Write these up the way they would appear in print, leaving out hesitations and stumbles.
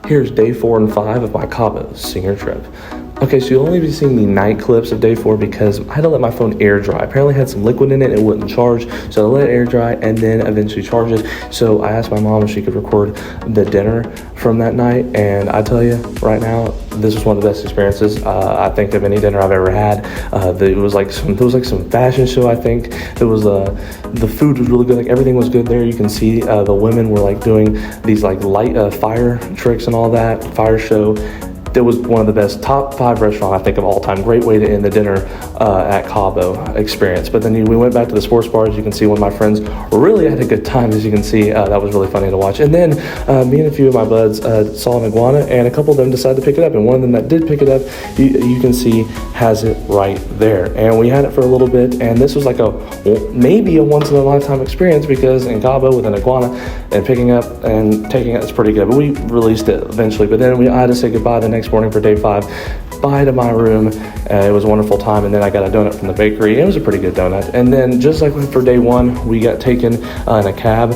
Here's day 4 and 5 of my Cabo senior trip. Okay, so you'll only be seeing the night clips of day 4 because I had to let my phone air dry. Apparently it had some liquid in it, it wouldn't charge, so I let it air dry and then eventually charge it. So I asked my mom if she could record the dinner from that night, and I tell you right now, this was one of the best experiences I think of any dinner I've ever had. There was like some fashion show. I think there was the food was really good. Like everything was good there. You can see the women were like doing these like light fire tricks and all that fire show. It was one of the best top 5 restaurants I think of all time. Great way to end the dinner at Cabo experience. But then we went back to the sports bar. As you can see, one of my friends really had a good time. As you can see, that was really funny to watch. And then me and a few of my buds saw an iguana, and a couple of them decided to pick it up. And one of them that did pick it up, you can see has it right there. And we had it for a little bit, and this was like maybe a once in a lifetime experience, because in Cabo with an iguana and picking up and taking it is pretty good. But we released it eventually. But then I had to say goodbye the next morning for day 5. Bye to my room. It was a wonderful time, and then I got a donut from the bakery. It was a pretty good donut. And then just like for day 1, we got taken in a cab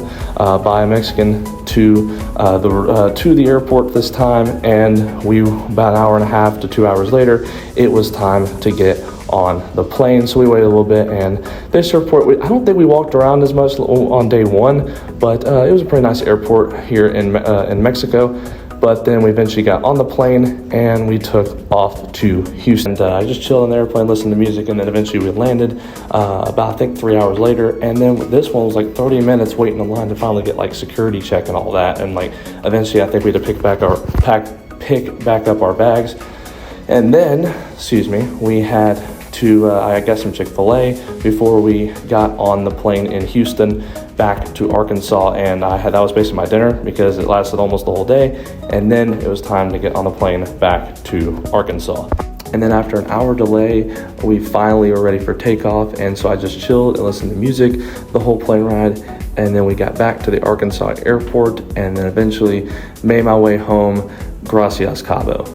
by a Mexican to the airport this time, and about an hour and a half to 2 hours later, it was time to get on the plane. So we waited a little bit, and this airport, I don't think we walked around as much on day 1, but it was a pretty nice airport here in Mexico. But then we eventually got on the plane and we took off to Houston. And I just chilled on the airplane, listened to music, and then eventually we landed about, I think, 3 hours later. And then this one was like 30 minutes waiting in line to finally get like security check and all that. And like eventually I think we had to pick back up our bags. And then, we had to, I got some Chick-fil-A before we got on the plane in Houston back to Arkansas, and that was basically my dinner because it lasted almost the whole day. And then it was time to get on the plane back to Arkansas. And then after an hour delay, we finally were ready for takeoff, and so I just chilled and listened to music the whole plane ride. And then we got back to the Arkansas airport, and then eventually made my way home. Gracias, Cabo.